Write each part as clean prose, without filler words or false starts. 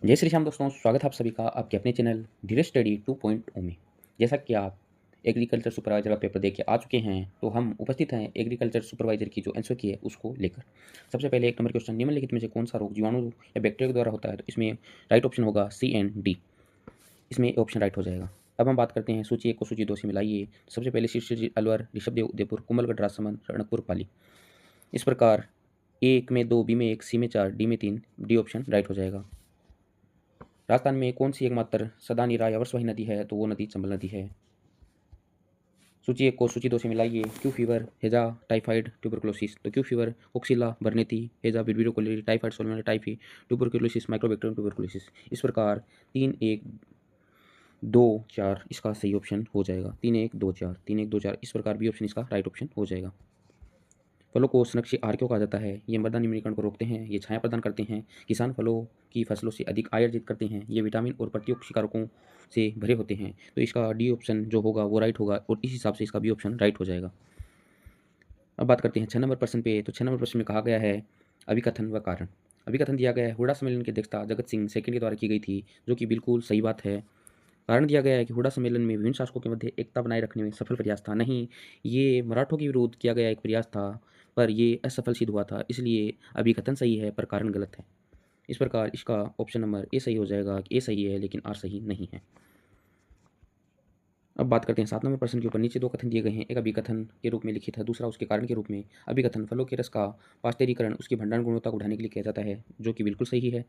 जय श्री श्याम दोस्तों, स्वागत है आप सभी का आपके अपने चैनल धीरज स्टडी 2.0 में। जैसा कि आप एग्रीकल्चर सुपरवाइजर का पेपर देख के आ चुके हैं, तो हम उपस्थित हैं एग्रीकल्चर सुपरवाइजर की जो एनसर की है उसको लेकर। सबसे पहले एक नंबर क्वेश्चन, निम्नलिखित में से कौन सा रोग जीवाणु या बैक्टीरिया के द्वारा होता है? तो इसमें राइट ऑप्शन होगा सी एंड डी, इसमें ऑप्शन राइट हो जाएगा। अब हम बात करते हैं सूची 1 को सूची 2 से मिलाइए। सबसे पहले शीर्ष अलवर, ऋषभदेव, उदयपुर, कुंभलगढ़, राजसमंद, रणकपुर, पाली। इस प्रकार ए में 2, बी में 1, सी में 4, डी में 3, डी ऑप्शन राइट हो जाएगा। राजस्थान में कौन सी एकमात्र सदानीरा या वर्षवाही नदी है? तो वो नदी चंबल नदी है। सूची 1 को सूची 2 से मिलाइए। क्यू फीवर, हेजा, टाइफाइड, ट्यूबरकुलोसिस। तो क्यू फीवर कोक्सिला बर्नेती, हेजा Vibrio cholerae, typhoid Salmonella typhi, tuberculosis Mycobacterium tuberculosis. इस प्रकार 3 1 2 4 इसका सही ऑप्शन हो जाएगा। 3 1 2 4, 3 1 2 4, इस प्रकार बी ऑप्शन इसका राइट ऑप्शन हो जाएगा। फलों को संरक्षित आहार क्यों कहा जाता है? ये मृदा निम्नीकरण को रोकते हैं, ये छाया प्रदान करते हैं, किसान फलों की फसलों से अधिक आय अर्जित करते हैं, ये विटामिन और प्रतियोक्षिकारकों से भरे होते हैं। तो इसका डी ऑप्शन जो होगा वो राइट होगा और इस हिसाब से इसका बी ऑप्शन राइट हो जाएगा। अब बात करते हैं 6 नंबर प्रश्न पे। तो 6 नंबर प्रश्न में कहा गया है अभिकथन व कारण। अभिकथन दिया गया है हुडा सम्मेलन की अध्यक्षता जगत सिंह सेकंड के द्वारा की गई थी, जो कि बिल्कुल सही बात है। कारण दिया गया है कि हुडा सम्मेलन में विभिन्न शासकों के मध्य एकता बनाए रखने में सफल प्रयास था। नहीं, ये मराठों के विरुद्ध किया गया एक प्रयास था, पर ये असफल सिद्ध हुआ था, इसलिए अभिकथन सही है पर कारण गलत है। इस प्रकार इसका ऑप्शन नंबर ए सही हो जाएगा कि ए सही है लेकिन आर सही नहीं है। अब बात करते हैं 7 नंबर प्रश्न के ऊपर। नीचे 2 कथन दिए गए हैं, एक अभिकथन के रूप में लिखित है, दूसरा उसके कारण के रूप में। अभिकथन फलों के रस का पास्चुरीकरण उसकी भंडारण गुणवत्ता को बढ़ाने के लिए किया जाता है, जो कि बिल्कुल सही है।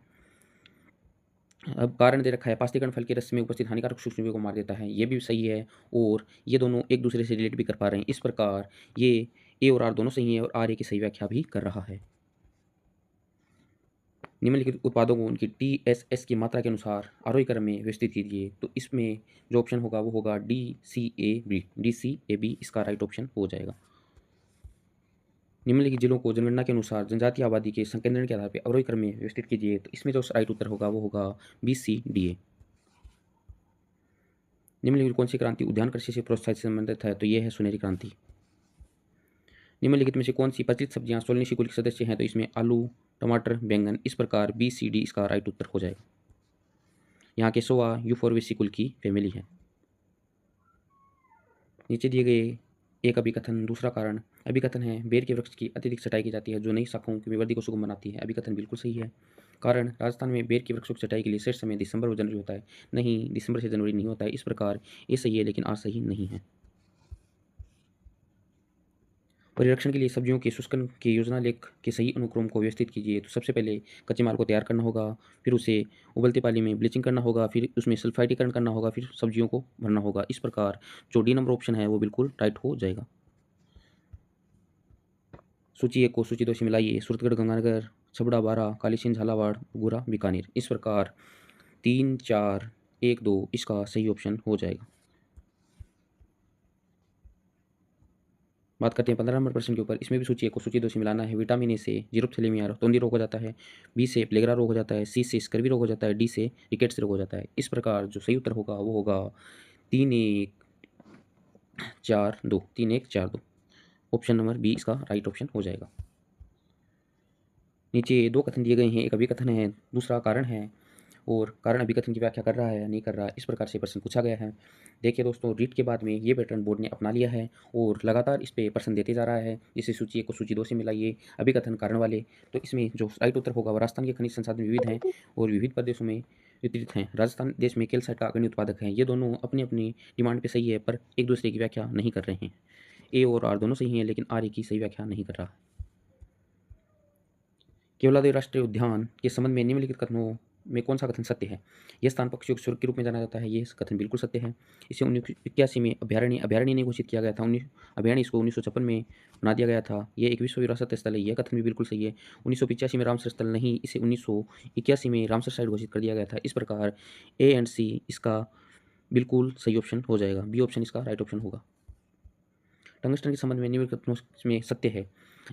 अब कारण दे रखा है पास्तीकरण फल के रस में उपस्थित हानिकारक सूक्ष्मजीवों को मार देता है, ये भी सही है। और ये दोनों एक दूसरे से रिलेट भी कर पा रहे हैं। इस प्रकार ये ए और आर दोनों सही है और आर ए की सही व्याख्या भी कर रहा है। निम्नलिखित उत्पादों को उनकी TSS की मात्रा के अनुसार आरोही क्रम में व्यवस्थित कीजिए। तो इसमें जो ऑप्शन होगा वो होगा DCAB, DCAB इसका राइट ऑप्शन हो जाएगा। निम्नलिखित जिलों को जनगणना के अनुसार जनजातीय आबादी के संकेंद्रण के आधार पर अवरोही क्रम में व्यवस्थित कीजिए। तो इसमें जो राइट उत्तर होगा वो होगा BCDA। निम्नलिखित कौन सी क्रांति उद्यान कृषि से प्रोत्साहित संबंधित है? तो यह है सुनहरी क्रांति। निम्नलिखित में से कौन सी प्रचलित सब्जियां सोलनेसी कुल के सदस्य हैं? तो इसमें आलू, टमाटर, बैंगन। इस प्रकार BCD इसका राइट उत्तर हो जाएगा। यहाँ के सोआ यूफोर्बिएसी कुल की फैमिली है। नीचे दिए गए एक अभिकथन, दूसरा कारण। अभिकथन है बेर के वृक्ष की अत्यधिक छटाई की जाती है, जो नई शाखाओं की वृद्धि को सुगम बनाती है। अभिकथन बिल्कुल सही है। कारण राजस्थान में बेर के वृक्षों की छटाई के लिए श्रेष्ठ समय दिसंबर और जनवरी होता है। नहीं, दिसंबर से जनवरी नहीं होता है। इस प्रकार ये सही है लेकिन आर सही नहीं है। परिरक्षण के लिए सब्जियों के शुष्कन के योजना लेख के सही अनुक्रम को व्यवस्थित कीजिए। तो सबसे पहले कच्चे माल को तैयार करना होगा, फिर उसे उबलते पानी में ब्लीचिंग करना होगा, फिर उसमें सल्फाइडीकरण करना होगा, फिर सब्जियों को भरना होगा। इस प्रकार जो डी नंबर ऑप्शन है वो बिल्कुल राइट हो जाएगा। सूची 1 को सूची 2 से मिलाइए। सूरतगढ़, गंगानगर, छबड़ा, बारा, कालीसिंध, झालावाड़, बुगुरा, बीकानेर। इस प्रकार 3 4 1 2 इसका सही ऑप्शन हो जाएगा। बात करते हैं 15 नंबर प्रश्न के ऊपर। इसमें भी सूची 1 को सूची 2 से मिलाना है। विटामिन ए से जीरोप्थेलेमिया तोंदी रोग हो जाता है, बी से प्लेगरा रोग हो जाता है, सी से स्कर्वी रोग हो जाता है, डी से रिकेट्स रोग हो जाता है। इस प्रकार जो सही उत्तर होगा वो होगा 3 1 4 2, 3 1 4 2। ऑप्शन नंबर बी इसका राइट ऑप्शन हो जाएगा। नीचे 2 कथन दिए गए हैं, एक अभिकथन है, दूसरा कारण है। और कारण अभिकथन की व्याख्या कर रहा है या नहीं कर रहा है, इस प्रकार से प्रश्न पूछा गया है। देखिए दोस्तों, रीट के बाद में ये पैटर्न बोर्ड ने अपना लिया है और लगातार इस पे प्रश्न देते जा रहा है। जिसे सूची 1 को सूची 2 से मिलाइए, अभिकथन कारण वाले। तो इसमें जो राइट उत्तर होगा, राजस्थान के खनिज संसाधन विविध हैं और विविध प्रदेशों में वितरित हैं। राजस्थान देश में कैल्साइट का अग्रणी उत्पादक है। ये दोनों अपनी अपनी डिमांड पे सही है, पर एक दूसरे की व्याख्या नहीं कर रहे हैं। ए और आर दोनों सही हैं, लेकिन आर ए की सही व्याख्या नहीं कर रहा। केवलादेव राष्ट्रीय उद्यान के संबंध में निम्नलिखित कथनों में कौन सा कथन सत्य है? यह स्थान पक्षियों के स्वर्ग के रूप में जाना जाता है, ये कथन बिल्कुल सत्य है। इसे 1981 में अभ्यारण्य नहीं घोषित किया गया था। अभ्यारण्य इसको 1956 में बना दिया गया था। ये एक विश्व विरासत स्थल है, यह कथन भी बिल्कुल सही है। 1985 में रामसर स्थल नहीं, इसे 1981 में रामसर साइट घोषित कर दिया गया था। इस प्रकार ए एंड सी इसका बिल्कुल सही ऑप्शन हो जाएगा। बी ऑप्शन इसका राइट ऑप्शन होगा। टंगस्टन के संबंध में निम्नलिखित कथनों में सत्य है।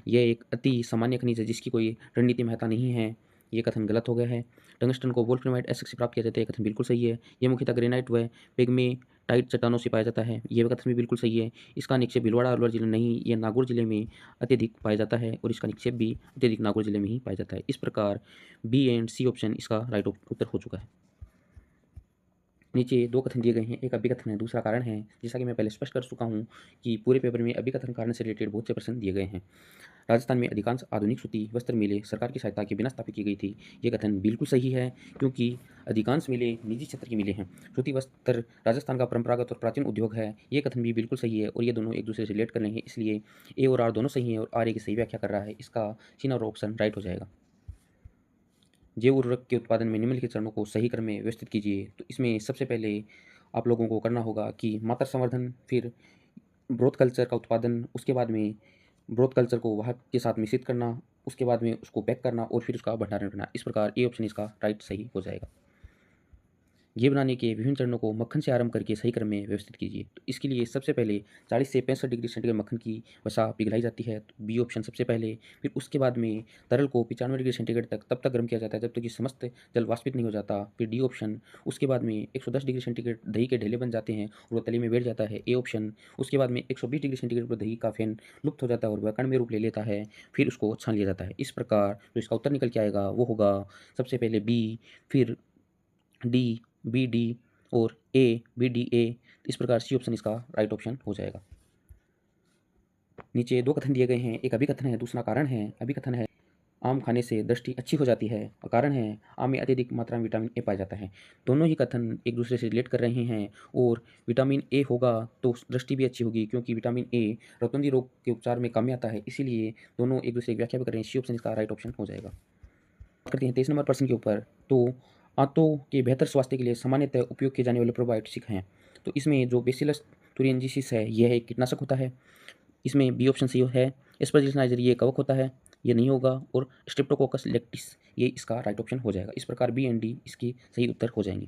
यह एक अति सामान्य खनिज है जिसकी कोई रणनीति महत्ता नहीं है। ये कथन गलत हो गया है। टंगस्टन को वोल्फ्रामाइट एसिड से प्राप्त किया जाता है, ये कथन बिल्कुल सही है। ये मुख्यतः ग्रेनाइट व पेग्मेटाइट चट्टानों से पाया जाता है, ये कथन भी बिल्कुल सही है। इसका निक्षेप भीलवाड़ा अलवर जिले नहीं, ये नागौर जिले में अत्यधिक पाया जाता है और इसका निक्षेप भी अत्यधिक नागौर जिले में ही पाया जाता है। इस प्रकार बी एंड सी ऑप्शन इसका राइट उत्तर हो चुका है। नीचे दो कथन दिए गए हैं, एक अभिकथन है, दूसरा कारण है। जैसा कि मैं पहले स्पष्ट कर चुका हूँ कि पूरे पेपर में अभिकथन कारण से रिलेटेड बहुत से प्रश्न दिए गए हैं। राजस्थान में अधिकांश आधुनिक सूती वस्त्र मिलें सरकार की सहायता के बिना स्थापित की गई थी, ये कथन बिल्कुल सही है, क्योंकि अधिकांश मिलें निजी क्षेत्र की मिलें हैं। सूती वस्त्र राजस्थान का परंपरागत और प्राचीन उद्योग है, ये कथन भी बिल्कुल सही है और ये दोनों एक दूसरे से रिलेट कर रहे हैं, इसलिए ए और आर दोनों सही हैं और आर ए की सही व्याख्या कर रहा है। इसका सी और ऑप्शन राइट हो जाएगा। जैव उर्वरक के उत्पादन में निम्नलिखित चरणों को सही क्रम में व्यवस्थित कीजिए। तो इसमें सबसे पहले आप लोगों को करना होगा कि मात्रा संवर्धन, फिर ब्रोथ कल्चर का उत्पादन, उसके बाद में ब्रोथ कल्चर को वाहक के साथ मिश्रित करना, उसके बाद में उसको पैक करना और फिर उसका भंडारण करना। इस प्रकार ए ऑप्शन इसका राइट सही हो जाएगा। घी बनाने के विभिन्न चरणों को मक्खन से आरंभ करके सही क्रम में व्यवस्थित कीजिए। तो इसके लिए सबसे पहले 40 से 65 डिग्री सेंटीग्रेड मक्खन की वसा पिघलाई जाती है, तो बी ऑप्शन सबसे पहले। फिर उसके बाद में तरल को 95 डिग्री सेंटीग्रेड तक तब तक गर्म किया जाता है जब तक कि समस्त जल वाष्पित नहीं हो जाता, फिर डी ऑप्शन। उसके बाद में 110 डिग्री सेंटीग्रेड दही के ढेले बन जाते हैं और वह तले में बैठ जाता है, ए ऑप्शन। उसके बाद में 120 डिग्री सेंटीग्रेड पर दही का फैन लुप्त हो जाता है और वह कण में रूप ले लेता है, फिर उसको छान लिया जाता है। इस प्रकार जो इसका उत्तर निकल के आएगा वो होगा सबसे पहले बी, फिर डी, बी डी और ए, बी डी ए। इस प्रकार सी ऑप्शन इसका राइट ऑप्शन हो जाएगा। नीचे दो कथन दिए गए हैं, एक अभिकथन है, दूसरा कारण है। अभिकथन है आम खाने से दृष्टि अच्छी हो जाती है और कारण है आम में अत्यधिक मात्रा में विटामिन ए पाया जाता है। दोनों ही कथन एक दूसरे से रिलेट कर रहे हैं और विटामिन ए होगा तो दृष्टि भी अच्छी होगी, क्योंकि विटामिन ए रतौंधी रोग के उपचार में काम में आता है, इसीलिए दोनों एक दूसरे की व्याख्या भी कर रहे हैं। सी ऑप्शन इसका राइट ऑप्शन हो जाएगा। बात करते हैं 23 नंबर प्रश्न के ऊपर। तो आंतों के बेहतर स्वास्थ्य के लिए सामान्यतः उपयोग किए जाने वाले प्रोबायोटिक्स हैं। तो इसमें जो बेसिलस तुरिनजिसिस है यह एक कीटनाशक होता है, इसमें बी ऑप्शन सही है। एस्परजिलनाइजर ये कवक होता है, ये नहीं होगा, और स्ट्रेप्टोकोकस लेक्टिस ये इसका राइट ऑप्शन हो जाएगा। इस प्रकार बी एंड डी इसकी सही उत्तर हो जाएंगे।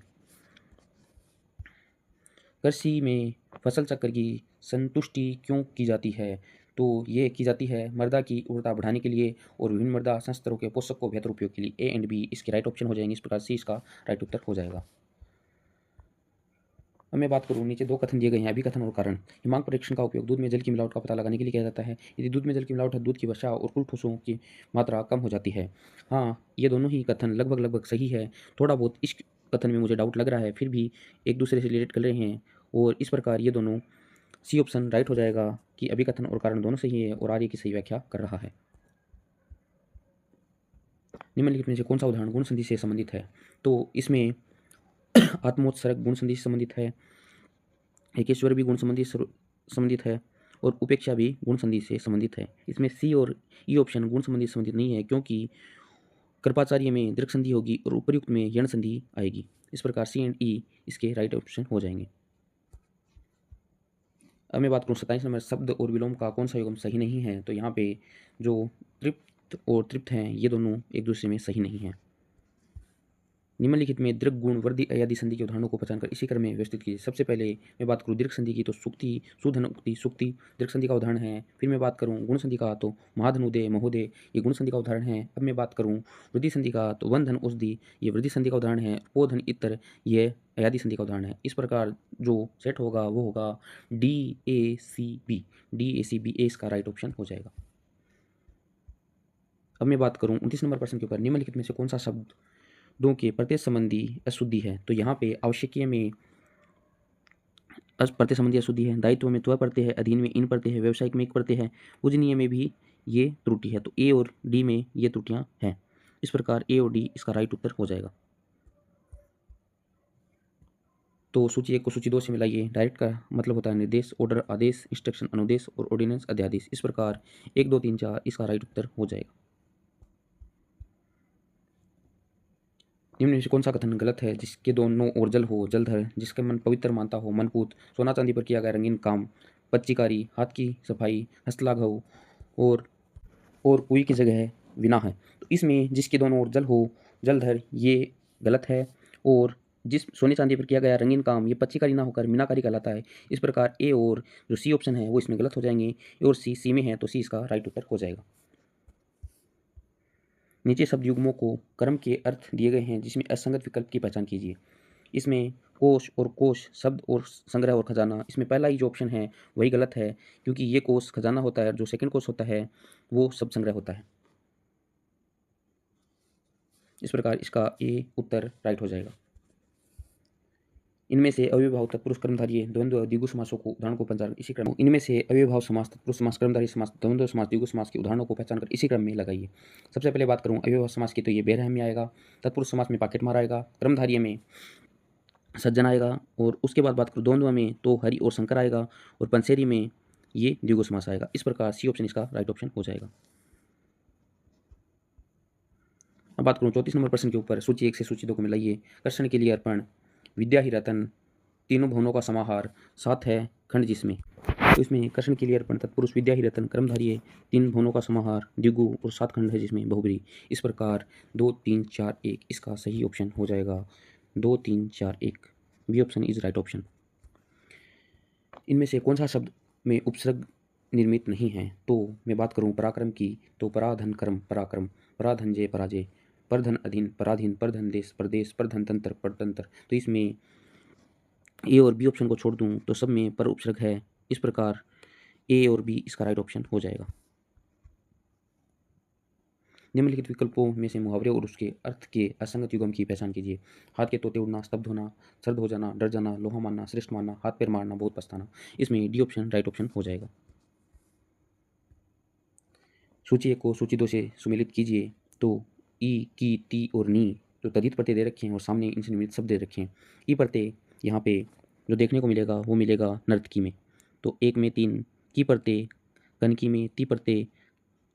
कृषि में फसल चक्र की संतुष्टि क्यों की जाती है? तो ये की जाती है मृदा की उर्वरता बढ़ाने के लिए और विभिन्न मृदा संस्तरों के पोषक को बेहतर उपयोग के लिए। ए एंड बी इसके राइट ऑप्शन हो जाएंगे। इस प्रकार सी इसका राइट उत्तर हो जाएगा। अब मैं बात करूँ, नीचे दो कथन दिए गए हैं, अभिकथन और कारण। हिमांक परीक्षण का उपयोग दूध में जल की मिलावट का पता लगाने के लिए किया जाता है। यदि दूध में जल की मिलावट है, दूध की वसा और कुल ठोसों की मात्रा कम हो जाती है। हाँ, ये दोनों ही कथन लगभग सही है। थोड़ा बहुत इस कथन में मुझे डाउट लग रहा है, फिर भी एक दूसरे से रिलेट कर रहे हैं और इस प्रकार ये दोनों सी ऑप्शन राइट हो जाएगा कि अभिकथन और कारण दोनों सही है और आर्य की सही व्याख्या कर रहा है। निम्नलिखित में से कौन सा उदाहरण गुण संधि से संबंधित है? तो इसमें आत्मोत्सर्ग गुण संधि से संबंधित है, एकेश्वर भी गुण संबंधित है और उपेक्षा भी गुण संधि से संबंधित है। इसमें सी और ई ऑप्शन गुण संबंधी संबंधित नहीं है, क्योंकि कृपाचार्य में दीर्घ संधि होगी और उपर्युक्त में यण संधि आएगी। इस प्रकार सी एंड ई इसके राइट ऑप्शन हो जाएंगे। अब मैं बात करूँ 27 नंबर, शब्द और विलोम का कौन सा युग्म सही नहीं है? तो यहाँ पे जो तृप्त और तृप्त हैं ये दोनों एक दूसरे में सही नहीं हैं। निम्नलिखित में दीर्घ गुण वृद्धि अयादि संधि के उदाहरणों को पहचान कर इसी क्रम में व्यवस्थित कीजिए। सबसे पहले मैं बात करूँ दीर्घ संधि की, तो सुक्ति, सुधन उक्ति, सुक्ति दीर्घ संधि का उदाहरण है। फिर मैं बात करूँ गुण संधि का, तो महाधनुदय, महोदय ये गुण संधि का उदाहरण है। अब मैं बात करूँ वृद्धि संधि का, तो वन धन औषधि ये वृद्धि संधि का उदाहरण है। ओ धन इतर ये अयादि संधि का उदाहरण है। इस प्रकार जो सेट होगा वो होगा DACB। DACB ए इसका राइट ऑप्शन हो जाएगा। अब मैं बात करूँ 29 नंबर प्रश्न के ऊपर, निम्नलिखित में से कौन सा शब्द दो के प्रत्यय संबंधी अशुद्धि है? तो यहाँ पे आवश्यकीय में प्रत्यय संबंधी अशुद्धि है, दायित्व में त्व प्रत्यय है, अधीन में इन प्रत्यय है, व्यवसायिक में एक प्रत्यय है, पूजनीय में भी ये त्रुटि है। तो ए और डी में ये त्रुटियाँ हैं। इस प्रकार ए और डी इसका राइट उत्तर हो जाएगा। तो सूची 1 को सूची 2 से मिलाइए। डायरेक्ट का मतलब होता है निर्देश, ऑर्डर आदेश, इंस्ट्रक्शन अनुदेश और ऑर्डिनेंस अध्यादेश। इस प्रकार 1 2 3 4 इसका राइट उत्तर हो जाएगा। निम्न में से कौन सा कथन गलत है? जिसके दोनों ओर जल हो, जलधर, जिसका मन पवित्र मानता हो, मनपूत, सोना चांदी पर किया गया रंगीन काम, पच्चीकारी, हाथ की सफाई, हस्तलाघव और कुई की जगह विना है। तो इसमें जिसके दोनों ओर जल हो, जलधर ये गलत है, और जिस सोने चांदी पर किया गया रंगीन काम ये पच्चीकारी ना होकर मीनाकारी कहलाता है। इस प्रकार ए और जो सी ऑप्शन है वो इसमें गलत हो जाएंगे। ए और सी में है, तो सी इसका राइट उत्तर हो जाएगा। नीचे शब्द युग्मों को क्रम के अर्थ दिए गए हैं जिसमें असंगत विकल्प की पहचान कीजिए। इसमें कोश और कोश शब्द और संग्रह और खजाना, इसमें पहला ही जो ऑप्शन है वही गलत है, क्योंकि ये कोश खजाना होता है और जो सेकंड कोश होता है वो शब्द संग्रह होता है। इस प्रकार इसका ए उत्तर राइट हो जाएगा। इनमें से अव्ययभाव तत्पुरुष कर्मधारय द्वंद्व द्विगु समासों को उदाहरण को पहचान कर इसी क्रम इनमें से अव्ययभाव समास तत्पुरुष समास कर्मधारय समास द्वंद्व समास द्विगु समास के उदाहरणों को पहचान कर इसी क्रम में लगाइए। सबसे पहले बात करूं अव्ययभाव समास की, तो ये बेरहम में आएगा। तत्पुरुष समास में पॉकेट मार आएगा। कर्मधारय में सज्जन आएगा। और उसके बाद बात करूं द्वंद्व में तो हरि और शंकर आएगा। और पंसेरी में ये द्विगु समास आएगा। इस प्रकार सी ऑप्शन इसका राइट ऑप्शन हो जाएगा। अब बात करूं 34 नंबर प्रश्न के ऊपर, सूची 1 से सूची 2 को मिलाइए। कृष्ण के लिए अर्पण, विद्या ही रतन, तीनों भुवनों का समाहार, 7 है खंड जिसमें, तो इसमें कृष्ण के लिए अर्पण, तत्पुरुष, विद्या ही रतन, कर्मधारय, 3 भुवनों का समाहार, द्विगु और 7 खंड है जिसमें बहुब्री। इस प्रकार 2 3 4 1 इसका सही ऑप्शन हो जाएगा। 2 3 4 1 B option is right option. इनमें से कौन सा शब्द में उपसर्ग निर्मित नहीं है, तो मैं बात करूं पराक्रम की, तो पराधन कर्म पराक्रम, पराधनजय पराजय, परधन अधीन पराधीन, परधन देश प्रदेश, परधन तंत्र परतंत्र। तो इसमें ए और बी ऑप्शन को छोड़ दूं तो सब में पर उपसर्ग है। इस प्रकार ए और बी इसका राइट ऑप्शन हो जाएगा। निम्नलिखित विकल्पों में से मुहावरे और उसके अर्थ के असंगत युग्म की पहचान कीजिए। हाथ के तोते उड़ना, स्तब्ध होना, सर्द हो जाना, डर जाना, लोहा मानना, श्रेष्ठ मानना, हाथ पैर मारना, बहुत पछताना। इसमें डी ऑप्शन राइट ऑप्शन हो जाएगा। सूची 1 को सूची 2 से सुमेलित कीजिए। तो ई, की, ती और नी जो तद्धित प्रत्यय दे रखे हैं और सामने इनसे निमित्त शब्द दे रखे हैं। ई प्रत्यय यहाँ पे जो देखने को मिलेगा वो मिलेगा नर्तकी में। तो 1 में 3, की प्रत्यय कनकी में, ती प्रत्यय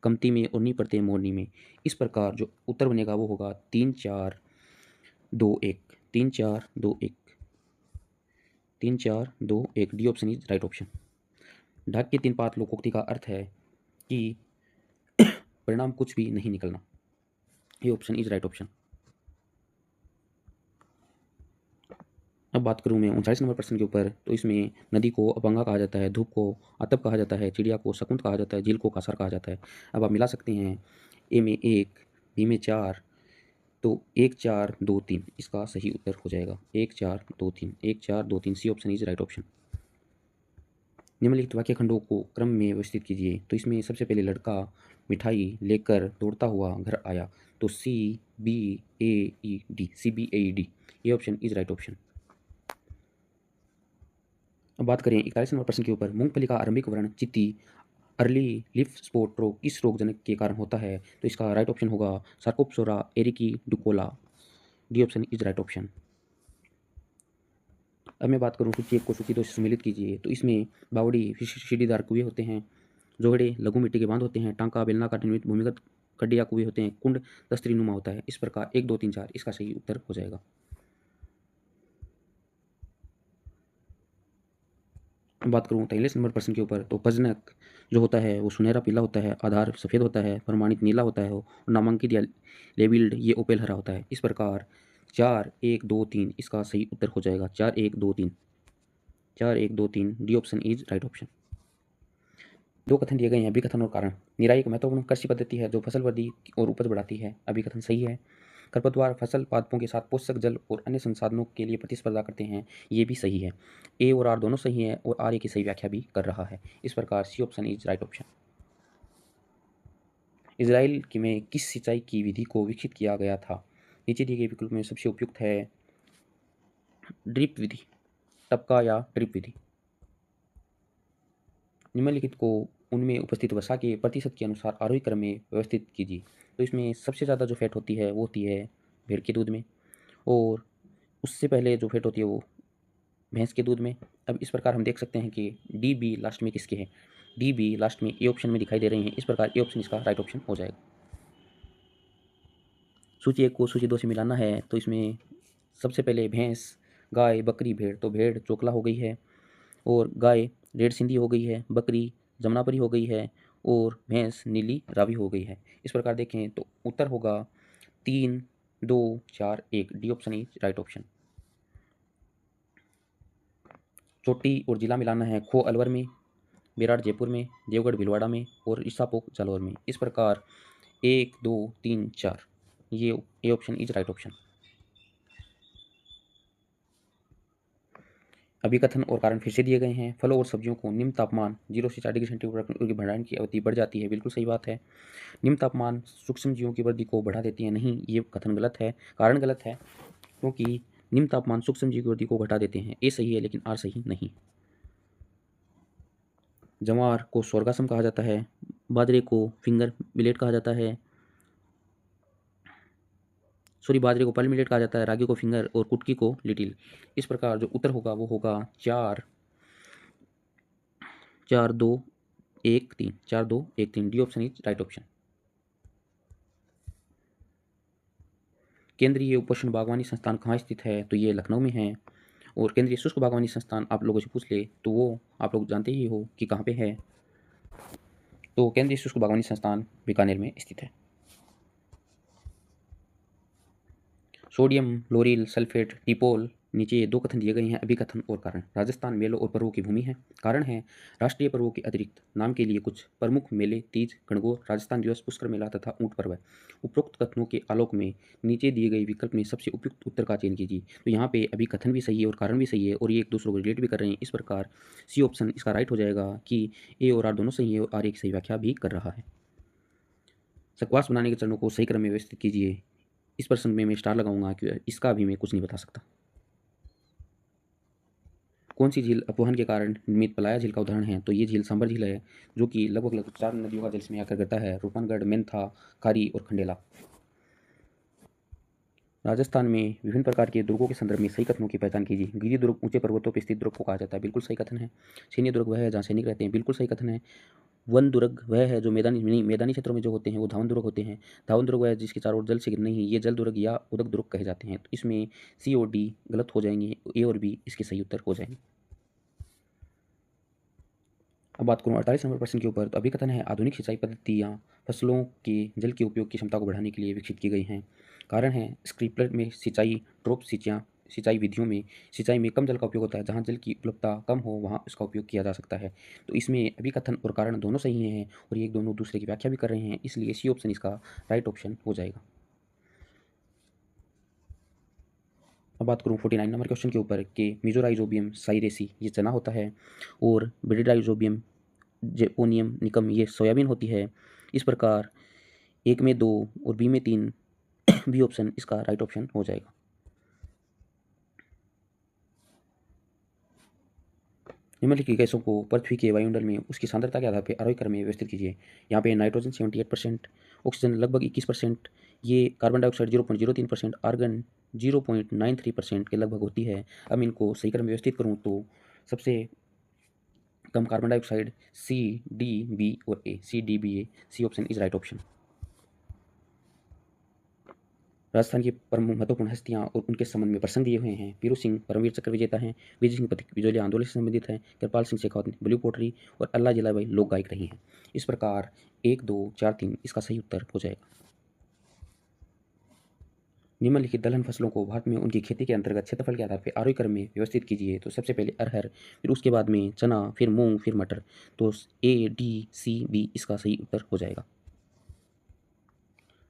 कमती में और नी प्रत्यय मोरनी में। इस प्रकार जो उत्तर बनेगा वो होगा 3 4 2 1, 3 4 2 1, 3 4 2 1। D option is right option. ढाक के 3 पात लोकोक्ति का अर्थ है कि परिणाम कुछ भी नहीं निकलना। ये ऑप्शन इज राइट ऑप्शन। अब बात करूं मैं 39 नंबर प्रश्न के ऊपर, तो इसमें नदी को अपंगा कहा जाता है, धूप को आतप कहा जाता है, चिड़िया को शकुंत कहा जाता है, झील को कासार कहा जाता है। अब आप मिला सकते हैं। ए में 1, बी में 4, तो 1 4 2 3 इसका सही उत्तर हो जाएगा। 1 4 2 3, 1 4 2 3 C option is right option. निम्नलिखित वाक्य खंडों को क्रम में व्यवस्थित कीजिए। तो इसमें सबसे पहले लड़का मिठाई लेकर दौड़ता हुआ घर आया, तो सी बी ए ई डी, सी बी ए ई डी, ये ऑप्शन इज राइट ऑप्शन। अब बात करें 41 नंबर प्रश्न के ऊपर, मूंगफली का आरंभिक वर्ण चित्ती अर्ली लिफ स्पॉट रोग किस रोगजनक के कारण होता है, तो इसका राइट ऑप्शन होगा सार्कोप्सोरा एरिकी डुकोला, D option is right option. अब मैं बात करूं सूची 1 को सूची 2 से सम्मिलित कीजिए। तो इसमें बावड़ी सीढ़ीदार कुएं होते हैं, जोगड़े लघु मिट्टी के बांध होते हैं, टांका बेलनाकार निर्मित भूमिगत खड्डिया कुएं होते हैं, कुंड दस्तरी नुमा होता है। इस प्रकार 1 2 3 4 इसका सही उत्तर हो जाएगा। बात करूँ 43 नंबर प्रश्न के ऊपर, तो पजनक जो होता है वो सुनहरा पीला होता है, आधार सफ़ेद होता है, प्रमाणित नीला होता है और नामांकित या लेबिल्ड ये ओपेल हरा होता है। इस प्रकार 4 1 2 3 इसका सही उत्तर हो जाएगा। 4 1 2 3, 4 1 2 3 D option is right option. 2 कथन दिए गए हैं, अभिकथन और कारण। निराई एक महत्वपूर्ण कृषि पद्धति है जो फसल वृद्धि और उपज बढ़ाती है। अभिकथन सही है। खरपतवार फसल पादपों के साथ पोषक जल और अन्य संसाधनों के लिए प्रतिस्पर्धा करते हैं, ये भी सही है। ए और आर दोनों सही है और आर ए की सही व्याख्या भी कर रहा है। इस प्रकार C option is right option. Israel में किस सिंचाई की विधि को विकसित किया गया था, नीचे दिए गए विकल्प में सबसे उपयुक्त है ड्रिप विधि, टपका या ड्रिप विधि। निम्नलिखित को उनमें उपस्थित वसा के प्रतिशत के अनुसार आरोही क्रम में व्यवस्थित कीजिए। तो इसमें सबसे ज़्यादा जो फैट होती है वो होती है भेड़ के दूध में, और उससे पहले जो फैट होती है वो भैंस के दूध में। अब इस प्रकार हम देख सकते हैं कि डी बी लास्ट में किसके हैं, डी बी लास्ट में ए ऑप्शन में दिखाई दे रही हैं। इस प्रकार ए ऑप्शन इसका राइट ऑप्शन हो जाएगा। सूची 1 को सूची 2 से मिलाना है। तो इसमें सबसे पहले भैंस, गाय, बकरी, भेड़, तो भेड़ चोकला हो गई है और गाय रेड सिंधी हो गई है, बकरी जमुनापरी हो गई है और भैंस नीली रावी हो गई है। इस प्रकार देखें तो उत्तर होगा 3 2 4 1, D option is right option. चोटी और जिला मिलाना है। खो अलवर में, बेराड़ जयपुर में, देवगढ़ भीलवाड़ा में और ईसापोक जालौर में। इस प्रकार 1 2 3 4, ये A option is right option. अभिकथन और कारण फिर से दिए गए हैं। फलों और सब्जियों को निम्न तापमान 0 से 4 डिग्री सेंटीग्रेड पर उनके भंडारण की अवधि बढ़ जाती है, बिल्कुल सही बात है। निम्न तापमान सूक्ष्म जीवों की वृद्धि को बढ़ा देती है, नहीं, ये कथन गलत है, कारण गलत है, क्योंकि निम्न तापमान सूक्ष्म जीव की वृद्धि को घटा देते हैं। ए सही है लेकिन आर सही नहीं। जवार को स्वर्गासम कहा जाता है, बाजरे को फिंगर मिलेट कहा जाता है, बाजरे को पर्ल मिलेट कहा जाता है, रागी को फिंगर और कुटकी को लिटिल। इस प्रकार जो उत्तर होगा वो होगा 4 4 2 1 3, 4 2 1 3, D option is right option. केंद्रीय उपोष्ण बागवानी संस्थान कहाँ स्थित है, तो ये लखनऊ में है। और केंद्रीय शुष्क बागवानी संस्थान आप लोगों से पूछ ले तो वो आप लोग जानते ही हो कि कहाँ पे है। तो केंद्रीय शुष्क बागवानी संस्थान बीकानेर में स्थित है। सोडियम लोरिल सल्फेट टिपोल, नीचे दो कथन दिए गए हैं, अभिकथन और कारण। राजस्थान मेलों और पर्वों की भूमि है। कारण है राष्ट्रीय पर्वों के अतिरिक्त नाम के लिए कुछ प्रमुख मेले तीज, गणगौर, राजस्थान दिवस, पुष्कर मेला तथा ऊंट पर्व है। उपरोक्त कथनों के आलोक में नीचे दिए गए विकल्प में सबसे उपयुक्त उत्तर का चयन कीजिए। तो यहाँ पे अभिकथन भी सही है और कारण भी सही है और ये एक दूसरे को रिलेट भी कर रहे हैं। इस प्रकार सी ऑप्शन इसका राइट हो जाएगा कि ए और आर दोनों सही है और आर एक सही व्याख्या भी कर रहा है। सकवास बनाने के चरणों को सही क्रम में व्यवस्थित कीजिए। इस प्रश्न में मैं स्टार लगाऊंगा क्योंकि इसका भी मैं कुछ नहीं बता सकता। कौन सी झील अपवहन के कारण निर्मित पलाया झील का उदाहरण है, तो ये झील सांबर झील है, जो कि लगभग 4 नदियों का जल इसमें आकर करता है, रूपनगढ़, मेंथा, कारी और खंडेला। राजस्थान में विभिन्न प्रकार के दुर्गों के संदर्भ में सही कथनों की पहचान कीजिए। गिरी दुर्ग ऊंचे पर्वतों पर स्थित दुर्ग को कहा जाता है, बिल्कुल सही कथन है। सैन्य दुर्ग वह है जहाँ सैनिक रहते हैं, बिल्कुल सही कथन है। वन दुर्ग वह है जो मैदानी क्षेत्रों में जो होते हैं वो धावन दुर्ग होते हैं। धावन दुर्ग वह है जिसके चारों ओर जल से घिरे नहीं, ये जल दुर्ग या उदक दुर्ग कहे जाते हैं। तो इसमें सी और डी गलत हो जाएंगे, ए और बी इसके सही उत्तर हो जाएंगे। अब बात करूँ 48 नंबर प्रश्न के ऊपर, तो अभिकथन है आधुनिक सिंचाई पद्धतियाँ फसलों के जल के उपयोग की क्षमता को बढ़ाने के लिए विकसित की गई हैं। कारण है स्प्रिंकलर में सिंचाई, ड्रॉप सिंचाई विधियों में सिंचाई में कम जल का उपयोग होता है, जहाँ जल की उपलब्धता कम हो वहाँ इसका उपयोग किया जा सकता है। तो इसमें अभिकथन और कारण दोनों सही हैं और ये दोनों दूसरे की व्याख्या भी कर रहे हैं, इसलिए सी ऑप्शन इसका राइट ऑप्शन हो जाएगा। अब बात करूँ 49 नंबर क्वेश्चन के ऊपर कि मिजोराइजोबियम साइरेसी ये चना होता है और ब्रिडाइजोबियम जेपोनियम निकम ये सोयाबीन होती है। इस प्रकार एक में 2 और बी में 3 बी ऑप्शन इसका राइट ऑप्शन हो जाएगा। निम्नलिखित गैसों को पृथ्वी के वायुमंडल में उसकी सांद्रता के आधार पर आरोही क्रम में व्यवस्थित कीजिए। यहाँ पे नाइट्रोजन 78%, ऑक्सीजन लगभग 21%, ये कार्बन डाइऑक्साइड 0.03%, आर्गन 0.93% के लगभग होती है। अब इनको सही क्रम में व्यवस्थित करूँ तो सबसे कम carbon dioxide C D B और A, C D B A, C option is right option. Rajasthan की प्रमुख महत्वपूर्ण हस्तियां और उनके संबंध में प्रसंग दिए हुए हैं। पीरू सिंह परमवीर चक्र विजेता हैं, विजय सिंह पथिक बिजोलिया आंदोलन से संबंधित हैं, कृपाल सिंह शेखावत ब्लू पोटरी और अल्लाह जिलाबाई लोक गायक रही हैं। इस प्रकार 1 2 4 3 इसका सही उत्तर हो जाएगा। निम्नलिखित दलहन फसलों को भारत में उनकी खेती के अंतर्गत क्षेत्रफल के आधार पर आरोही क्रम में व्यवस्थित कीजिए। तो सबसे पहले अरहर, फिर उसके बाद में चना, फिर मूंग, फिर मटर। तो ए डी सी बी इसका सही उत्तर हो जाएगा।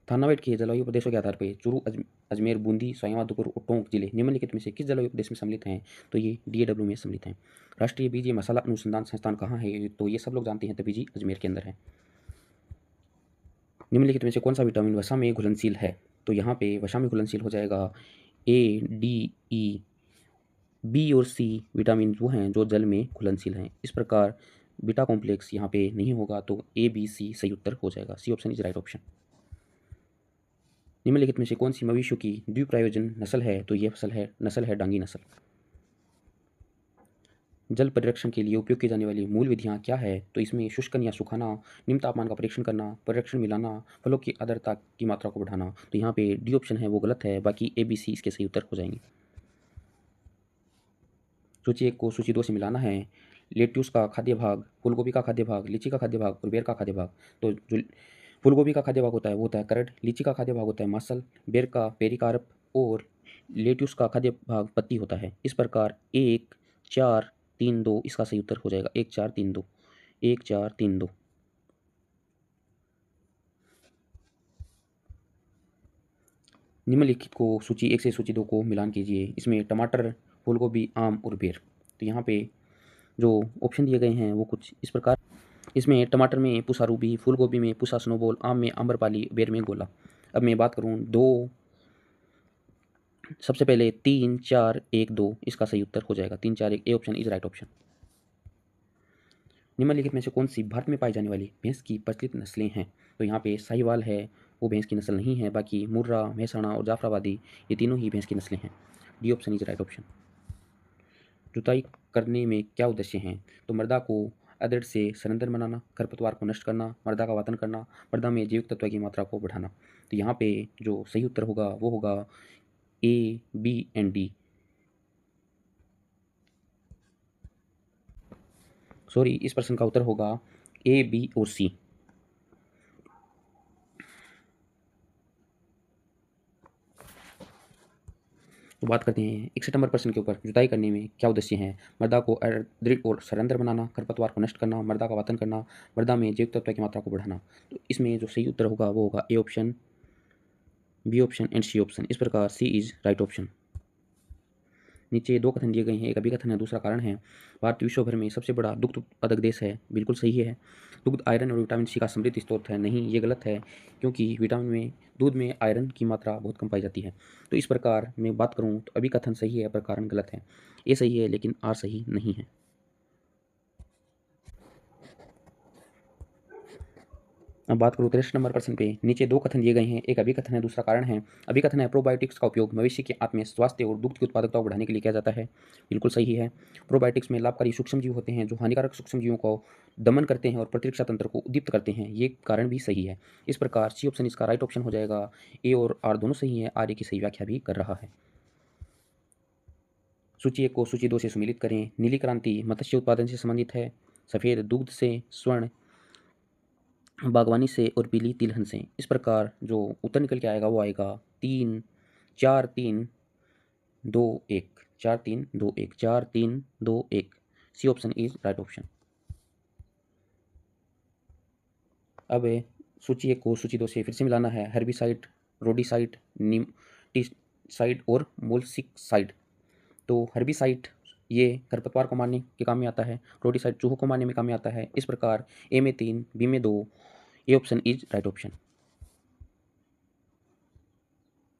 थानावेट के जलवायु प्रदेशों के आधार पर चूरू, अजमेर, बूंदी, सवाईमाधोपुर और टोंक जिले निम्नलिखित में से किस जलवायु प्रदेश में सम्मिलित हैं, तो ये डीएडब्ल्यू में सम्मिलित हैं। राष्ट्रीय बीज मसाला अनुसंधान संस्थान कहाँ है, तो ये सब लोग जानते हैं, तो बीजी अजमेर के अंदर है। निम्नलिखित में से कौन सा विटामिन वसा में घुलनशील है, तो यहाँ पे वसा में घुलनशील हो जाएगा ए डी ई। बी और सी विटामिन वो हैं जो जल में घुलनशील हैं। इस प्रकार बीटा कॉम्प्लेक्स यहाँ पे नहीं होगा, तो ए बी सी सही उत्तर हो जाएगा। C option is right option. निम्नलिखित में से कौन सी मवेशियों की द्विप्रायोजन नस्ल है, तो ये नस्ल है डांगी नस्ल। जल परिरक्षण के लिए उपयोग की जाने वाली मूल विधियाँ क्या है, तो इसमें शुष्कन या सुखाना, निम्न तापमान का परीक्षण करना, परिरक्षण मिलाना, फलों की आर्द्रता की मात्रा को बढ़ाना। तो यहाँ पे डी ऑप्शन है वो गलत है, बाकी ए बी सी इसके सही उत्तर हो जाएंगे। सूची 1 को सूची 2 से मिलाना है। लेट्यूस का खाद्य भाग, फूलगोभी का खाद्य भाग, लीची का खाद्य भाग और बेर का खाद्य भाग। तो जो फूलगोभी का खाद्य भाग होता है वो होता है करड, लीची का खाद्य भाग होता है मासल, बेर का पेरिकार्प और लेट्यूस का खाद्य भाग पत्ती होता है। इस प्रकार 1 4 3 2 इसका सही उत्तर हो जाएगा। 1 4 3 2, 1 4 3 2। निम्नलिखित को सूची 1 से सूची 2 को मिलान कीजिए। इसमें टमाटर, फूलगोभी, आम और बेर। तो यहाँ पे जो ऑप्शन दिए गए हैं वो कुछ इस प्रकार। इसमें टमाटर में पूसा रूबी, फूलगोभी में पूसा स्नोबॉल, आम में आम्रपाली, बेर में गोला। अब मैं बात करूँ दो, सबसे पहले 3, 4, 1, 2 इसका सही उत्तर हो जाएगा। 3, 4, 1 ए ऑप्शन इज राइट ऑप्शन। निम्नलिखित में से कौन सी भारत में पाई जाने वाली भैंस की प्रचलित नस्लें हैं? तो यहाँ पे साहिवाल है, वो भैंस की नस्ल नहीं है। बाकी मुर्रा, महसाणा और जाफराबादी ये तीनों ही भैंस की नस्लें हैं। D option is right option. जुताई करने में क्या उद्देश्य हैं? तो मृदा को अदृढ़ से संरक्षण बनाना, खरपतवार को नष्ट करना, मृदा का वातन करना, मृदा में जैविक तत्व की मात्रा को बढ़ाना। तो यहाँ पे जो सही उत्तर होगा वो होगा A, B and D. Sorry, इस प्रश्न का उत्तर होगा ए, बी और सी। तो बात करते हैं 61 नंबर प्रश्न के ऊपर। जुताई करने में क्या उद्देश्य हैं? मृदा को दृढ़ और सरंध्र बनाना, खरपतवार को नष्ट करना, मृदा का वातन करना, मृदा में जैविक तत्व की मात्रा को बढ़ाना। तो इसमें जो सही उत्तर होगा वो होगा A option, B option and C option. इस प्रकार सी इज राइट ऑप्शन। नीचे दो कथन दिए गए हैं, एक अभिकथन है, दूसरा कारण है। भारत विश्व भर में सबसे बड़ा दुग्ध उत्पादक देश है। बिल्कुल सही है। दुग्ध आयरन और विटामिन सी का समृद्ध स्रोत है। नहीं, ये गलत है, क्योंकि विटामिन में, दूध में आयरन की मात्रा बहुत कम पाई जाती है। तो इस प्रकार मैं बात करूँ तो अभिकथन सही है पर कारण गलत है। ए सही है लेकिन आर सही नहीं है। अब बात करूँ 63 नंबर प्रश्न पे। नीचे दो कथन दिए गए हैं, एक अभिकथन है, दूसरा कारण है। अभिकथन है, प्रोबायोटिक्स का उपयोग मवेशी के आंत में स्वास्थ्य और दुग्ध की उत्पादकता को बढ़ाने के लिए किया जाता है। बिल्कुल सही है। प्रोबायोटिक्स में लाभकारी सूक्ष्मजीव होते हैं जो हानिकारक सूक्ष्मजीवों को दमन करते हैं और प्रतिरक्षा तंत्र को उद्दीप्त करते हैं। ये कारण भी सही है। इस प्रकार सी ऑप्शन इसका राइट ऑप्शन हो जाएगा। ए और आर दोनों सही है, आर ए की सही व्याख्या भी कर रहा है। सूची 1 को सूची 2 से सम्मिलित करें। नीली क्रांति मत्स्य उत्पादन से संबंधित है, सफ़ेद दुग्ध से, स्वर्ण बागवानी से और पीली तिलहन से। इस प्रकार जो उत्तर निकल के आएगा वो आएगा 3, 4, 3, 2, 1, 4, 3, 2, 1, 4, 3, 2, 1। C option is right option. अब सूची 1 को सूची 2 से फिर से मिलाना है। हर्बिसाइड, रोडिसाइड, नीमटिसाइड और मोलस्किसाइड। तो हर्बिसाइड ये खरपतवार को मारने के काम में आता है, रोडिसाइड चूहों को मारने में काम में आता है। इस प्रकार ए में 3, बी में 2, ए ऑप्शन इज राइट ऑप्शन।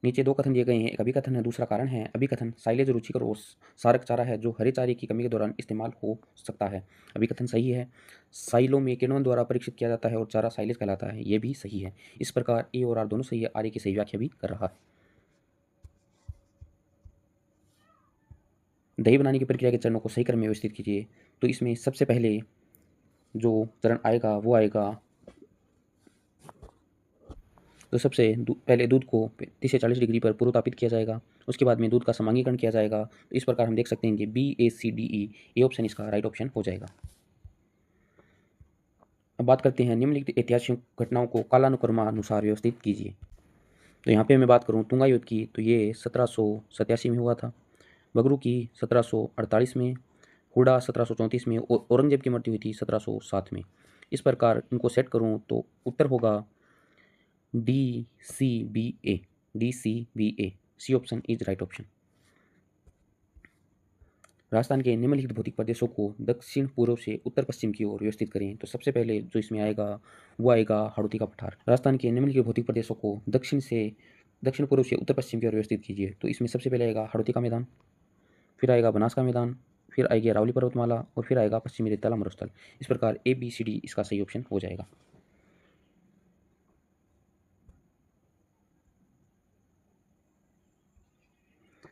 नीचे दो कथन दिए गए हैं, एक अभिकथन है, दूसरा कारण है। अभिकथन साइलेज रुचिकर और सारक चारा है जो हरे चारे की कमी के दौरान इस्तेमाल हो सकता है। अभिकथन सही है। साइलों में किण्वन द्वारा परीक्षित किया जाता है और चारा साइलेज कहलाता है। ये भी सही है। इस प्रकार ए और आर दोनों सही है, आर ए की सही व्याख्या भी कर रहा है। दही बनाने की प्रक्रिया के चरणों को सही क्रम में व्यवस्थित कीजिए। तो इसमें सबसे पहले जो चरण आएगा वो आएगा, तो सबसे पहले दूध को 30 से 40 डिग्री पर पूर्व तापित किया जाएगा। उसके बाद में दूध का समांगीकरण किया जाएगा। तो इस प्रकार हम देख सकते हैं कि B, A, C, D, E, A option इसका राइट ऑप्शन हो जाएगा। अब बात करते हैं निम्नलिखित ऐतिहासिक घटनाओं को कालानुक्रमानुसार व्यवस्थित कीजिए। तो यहाँ पे मैं बात करूँ तुंगा युद्ध की, तो ये 1787 में हुआ था। बगरू की 1748 में, हुडा 1734 में और औरंगजेब की मृत्यु हुई थी 1707 में। इस प्रकार इनको सेट करूँ तो उत्तर होगा D, C, B, A. D, C, B, A. C option is right option. Rajasthan के निम्नलिखित भौतिक प्रदेशों को दक्षिण पूर्व से उत्तर पश्चिम की ओर व्यवस्थित करें। तो सबसे पहले जो इसमें आएगा वो आएगा हाड़ौती का पठार। राजस्थान के निम्नलिखित भौतिक प्रदेशों को दक्षिण पूर्व से उत्तर पश्चिम की ओर व्यवस्थित कीजिए। तो इसमें सबसे पहले आएगा हाड़ौती का मैदान, फिर आएगा बनास का मैदान, फिर आएगी अरावली पर्वतमाला और फिर आएगा पश्चिमी रेताला मरुस्थल। इस प्रकार ए, बी, सी, डी इसका सही ऑप्शन हो जाएगा।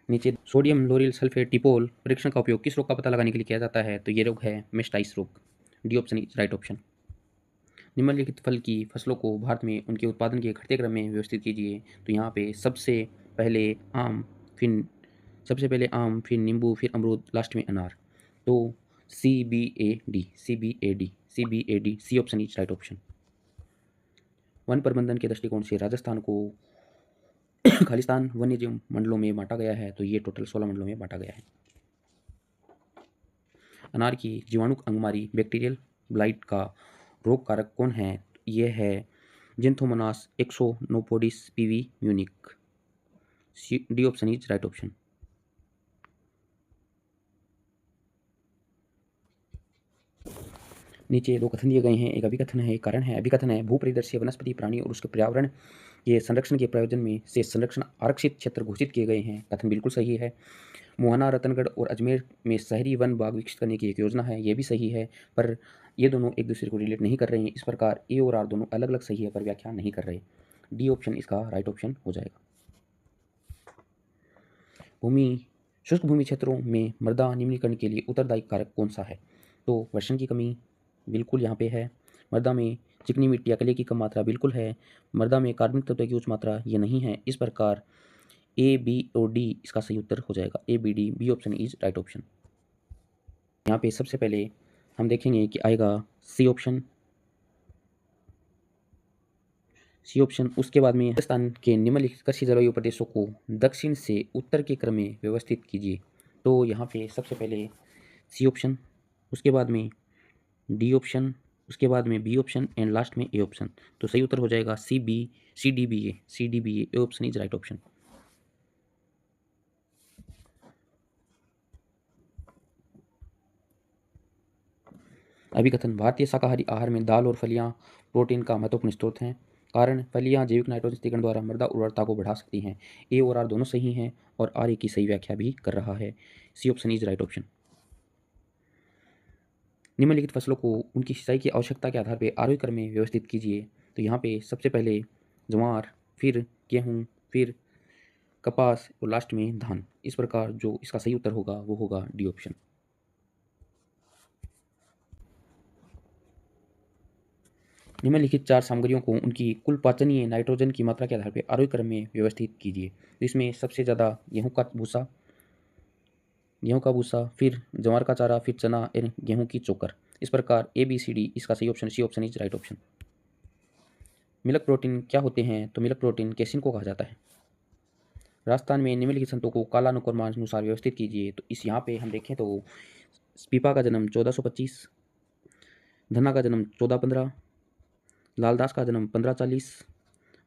नीचे सोडियम लोरिल सल्फेट डिपोल परीक्षण का उपयोग किस रोग का पता लगाने के लिए किया जाता है? तो ये रोग है मेस्टाइस रोग। D option is right option. निम्नलिखित फल की फसलों को भारत में उनके उत्पादन के घटते क्रम में व्यवस्थित कीजिए। तो यहाँ पे सबसे पहले आम, फिर नींबू, फिर अमरूद, लास्ट में अनार। तो C, B, A, D, C, B, A, D, C, B, A, D, C option is right option. वन प्रबंधन के दृष्टिकोण से राजस्थान को खालिस्तान वन्यजीव मंडलों में बांटा गया है। तो ये टोटल 16 मंडलों में बांटा गया है। अनार की जीवाणु अंगमारी बैक्टीरियल ब्लाइट का रोग कारक कौन है? ये है जिंथोमोनास एक्सोनोपोडिस पीवी म्यूनिक। D option is right option. नीचे दो कथन दिए गए हैं, एक अभिकथन है, एक कारण है। अभिकथन है, भूपरिदृश्य वनस्पति प्राणी और उसके पर्यावरण के संरक्षण के प्रयोजन में से संरक्षण आरक्षित क्षेत्र घोषित किए गए हैं। कथन बिल्कुल सही है। मोहना, रतनगढ़ और अजमेर में शहरी वन बाग विकसित करने की एक योजना है, ये भी सही है, पर ये दोनों एक दूसरे को रिलेट नहीं कर रहे हैं। इस प्रकार ए और आर दोनों अलग अलग सही है पर व्याख्या नहीं कर रहे। डी ऑप्शन इसका राइट ऑप्शन हो जाएगा। भूमि शुष्क भूमि क्षेत्रों में मृदा निम्नीकरण के लिए उत्तरदायी कारक कौन सा है? तो वर्षण की कमी बिल्कुल यहाँ पे है। मृदा में चिकनी मिट्टी या कले की कम मात्रा बिल्कुल है। मृदा में कार्बनिक तत्व की उच्च मात्रा ये नहीं है। इस प्रकार ए, बी और डी इसका सही उत्तर हो जाएगा। A, B, D, B option is right option. यहाँ पे सबसे पहले हम देखेंगे कि आएगा सी ऑप्शन। C option. उसके बाद में राजस्थान के निम्नलिखित कृषि जलवायु प्रदेशों को दक्षिण से उत्तर के क्रम में व्यवस्थित कीजिए। तो यहाँ पे सबसे पहले सी ऑप्शन, उसके बाद में डी ऑप्शन, उसके बाद में बी ऑप्शन एंड लास्ट में ए ऑप्शन। तो सही उत्तर हो जाएगा C B, C D B A, C D B A option is right option. अभिकथन, भारतीय शाकाहारी आहार में दाल और फलियां प्रोटीन का महत्वपूर्ण स्रोत हैं। कारण, फलियां जैविक नाइट्रोजन स्थिरीकरण द्वारा मृदा उर्वरता को बढ़ा सकती हैं। ए और आर दोनों सही हैं और आर ए की सही व्याख्या भी कर रहा है। C option is right option. निम्नलिखित फसलों को उनकी सिंचाई की आवश्यकता के आधार पर आरोही क्रम में व्यवस्थित कीजिए। तो यहाँ पे सबसे पहले ज्वार, फिर गेहूँ, फिर कपास और लास्ट में धान। इस प्रकार जो इसका सही उत्तर होगा वो होगा डी ऑप्शन। निम्नलिखित चार सामग्रियों को उनकी कुल पाचनीय नाइट्रोजन की मात्रा के आधार पर आरोही क्रम में व्यवस्थित कीजिए। तो इसमें सबसे ज़्यादा गेहूं का भूसा, फिर ज्वार का चारा, फिर चना और गेहूं की चोकर। इस प्रकार ए, बी, सी, डी इसका सही option, C option is right option. Milk protein क्या होते हैं? तो मिल्क प्रोटीन केसिन को कहा जाता है। राजस्थान में निम्नलिखित संतों को कालानुक्रमानुसार व्यवस्थित कीजिए। तो इस यहाँ पे हम देखें तो पीपा का जन्म 1425, धन्ना का जन्म 1415, लालदास का जन्म 1540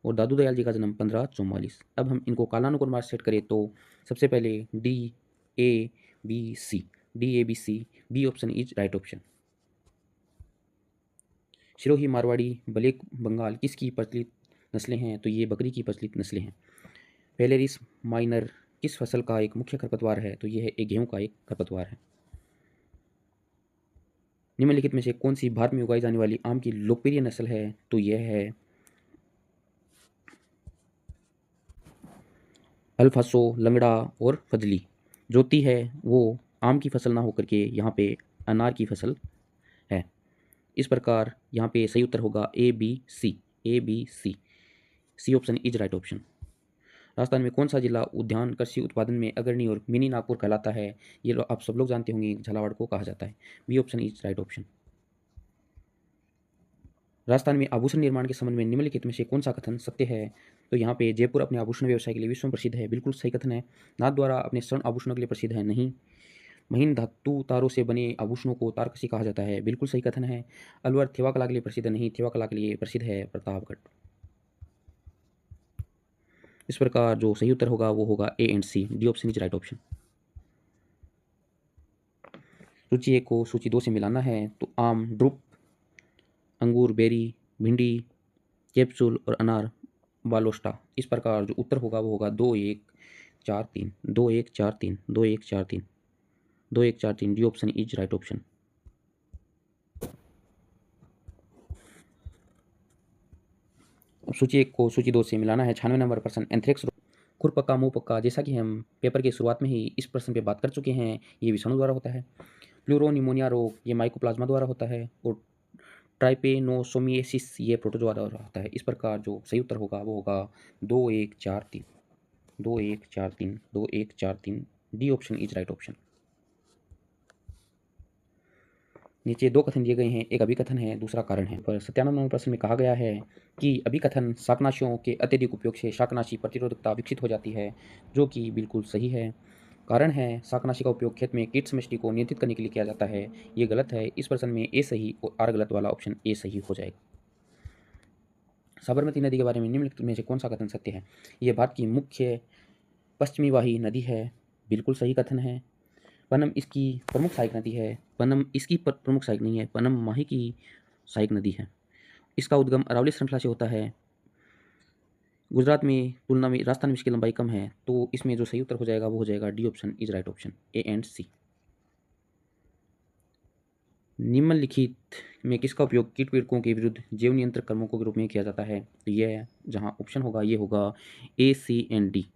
और दादू दयाल जी का जन्म 1544। अब हम इनको कालानुक्रम सेट करें तो सबसे पहले D, A, B, C, D, A, B, C, B option is right option. Sirohi, Marwari, black Bengal किसकी प्रचलित नस्लें हैं? तो ये बकरी की प्रचलित नस्लें हैं। पेलेरिस माइनर किस फसल का एक मुख्य खरपतवार है? तो यह एक गेहूं का एक खरपतवार है। निम्नलिखित में से कौन सी भारत में उगाई जाने वाली आम की लोकप्रिय नस्ल है? तो यह है अल्फासो, लंगड़ा और फजली। ज्योति है वो आम की फसल ना होकर के यहाँ पे अनार की फसल है। इस प्रकार यहाँ पे सही उत्तर होगा A, B, C, A, B, C, C option is right option. Rajasthan में कौन सा जिला उद्यान कृषि उत्पादन में अग्रणी और मिनी नागपुर कहलाता है? ये आप सब लोग जानते होंगे, झालावाड़ को कहा जाता है। B option is right option. Rajasthan में आभूषण निर्माण के संबंध में निम्नलिखित में से कौन सा कथन सत्य है? तो यहाँ पे जयपुर अपने आभूषण व्यवसाय के लिए विश्व में प्रसिद्ध है। बिल्कुल सही कथन है। नाथ द्वारा अपने स्वर्ण आभूषणों के लिए प्रसिद्ध है। नहीं। महीन धातु तारों से बने आभूषणों को तारकसी कहा जाता है। बिल्कुल सही कथन है। अलवर थेवा कला के लिए प्रसिद्ध नहीं, थेवा कला के लिए प्रसिद्ध है प्रतापगढ़। इस प्रकार जो सही उत्तर होगा वो होगा A and C, D option is right option. सूची 1 को सूची 2 से मिलाना है तो आम, ड्रुप, अंगूर, बेरी, भिंडी, कैप्सूल और अनार, बालोस्टा। इस प्रकार जो उत्तर होगा वो होगा 2 1 4 3, 2 1 4 3, 2 1 4 3, 2 1 4 3, D option is right option. अब सूची 1 को सूची 2 से मिलाना है। 96 नंबर प्रश्न, एंथ्रेक्स खुरपक्का मुंह पक्का। जैसा कि हम पेपर की शुरुआत में ही इस प्रश्न पे बात कर चुके हैं, ये विषाणु द्वारा होता है। प्लूरोनिमोनिया रोग ये माइकोप्लाज्मा द्वारा होता है और ट्राइपेनोसोमियासिस ये प्रोटोजोआ द्वारा होता है। इस प्रकार जो सही उत्तर होगा वो होगा 2 1 4 3, 2 1 4 3, 2 1 4 3, D option is right option. नीचे दो कथन दिए गए हैं, एक अभिकथन है, दूसरा कारण है। पर 97 नंबर प्रश्न में कहा गया है कि अभिकथन शाकनाशियों के अत्यधिक उपयोग से शाकनाशी प्रतिरोधकता विकसित हो जाती है, जो कि बिल्कुल सही है। कारण है, शाकनाशी का उपयोग खेत में कीट समष्टि को नियंत्रित करने के लिए किया जाता है, ये गलत है। इस प्रश्न में ए सही और आर गलत वाला ऑप्शन ए सही हो जाएगा। साबरमती नदी के बारे में निम्नलिखित में से कौन सा कथन सत्य है? यह भारत की मुख्य पश्चिमी वाही नदी है, बिल्कुल सही कथन है। पनम इसकी प्रमुख सहायक नदी है, पनम इसकी प्रमुख सहायक नहीं है, पनम माही की सहायक नदी है। इसका उद्गम अरावली श्रृंखला से होता है। गुजरात में तुलना में राजस्थान में इसकी लंबाई कम है, तो इसमें जो सही उत्तर हो जाएगा वो हो जाएगा D option is right option, A and C. निम्नलिखित में किसका उपयोग कीट पीड़कों के विरुद्ध जैव नियंत्रण कर्मों के रूप में किया जाता है? तो यह जहाँ ऑप्शन होगा ये होगा ए सी एंड डी।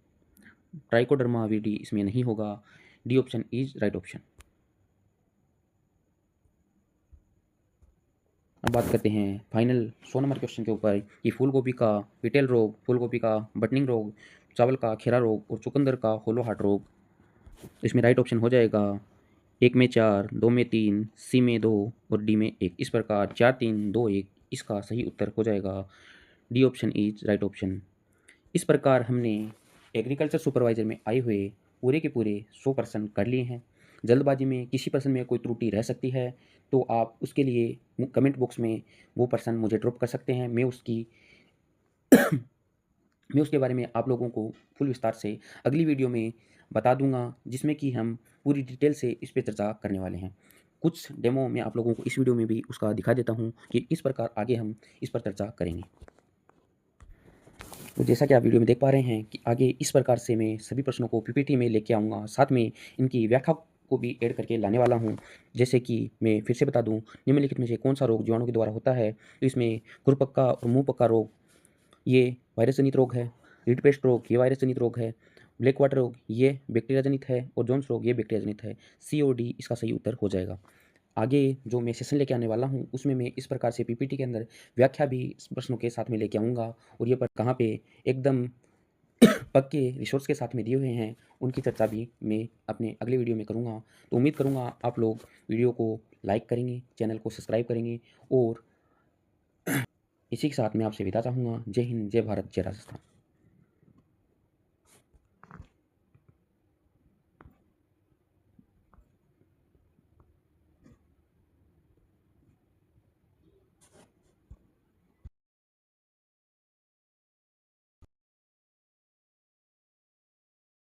ट्राइकोडर्मा विडी इसमें नहीं होगा, D option is right option. अब बात करते हैं फाइनल 100 नंबर क्वेश्चन के ऊपर कि फूलगोभी का पिटेल रोग, फूलगोभी का बटनिंग रोग, चावल का खेरा रोग और चुकंदर का होलो हार्ट रोग। इसमें राइट ऑप्शन हो जाएगा 1 में 4, 2 में 3, सी में 2 और डी में 1। इस प्रकार 4 3 2 1 इसका सही उत्तर हो जाएगा, D option is right option. इस प्रकार हमने एग्रीकल्चर सुपरवाइजर में आए हुए पूरे के पूरे 100 प्रश्न कर लिए हैं। जल्दबाजी में किसी प्रश्न में कोई त्रुटि रह सकती है तो आप उसके लिए कमेंट बॉक्स में वो प्रश्न मुझे ड्रॉप कर सकते हैं। मैं उसके बारे में आप लोगों को फुल विस्तार से अगली वीडियो में बता दूंगा, जिसमें कि हम पूरी डिटेल से इस पर चर्चा करने वाले हैं। कुछ डेमो मैं आप लोगों को इस वीडियो में भी उसका दिखा देता हूँ कि इस प्रकार आगे हम इस पर चर्चा करेंगे। तो जैसा कि आप वीडियो में देख पा रहे हैं कि आगे इस प्रकार से मैं सभी प्रश्नों को पीपीटी में लेके आऊँगा, साथ में इनकी व्याख्या को भी ऐड करके लाने वाला हूँ। जैसे कि मैं फिर से बता दूँ, निम्नलिखित में से कौन सा रोग जीवाणु के द्वारा होता है? तो इसमें खुरपक्का और मुँह पक्का रोग ये वायरस जनित रोग है, रीड पेस्ट रोग ये वायरस जनित रोग है, ब्लैक वाटर रोग ये बैक्टीरिया जनित है और जोन्स रोग ये बैक्टीरिया जनित है। सी और डी इसका सही उत्तर हो जाएगा। आगे जो मैं सेशन लेके आने वाला हूँ उसमें मैं इस प्रकार से पीपीटी के अंदर व्याख्या भी इस प्रश्नों के साथ में लेके आऊँगा, और ये पर कहाँ पे एकदम पक्के रिसोर्स के साथ में दिए हुए हैं उनकी चर्चा भी मैं अपने अगले वीडियो में करूँगा। तो उम्मीद करूँगा आप लोग वीडियो को लाइक करेंगे, चैनल को सब्सक्राइब करेंगे, और इसी के साथ मैं आपसे विदा चाहूँगा। जय हिंद, जय भारत, जय राजस्थान।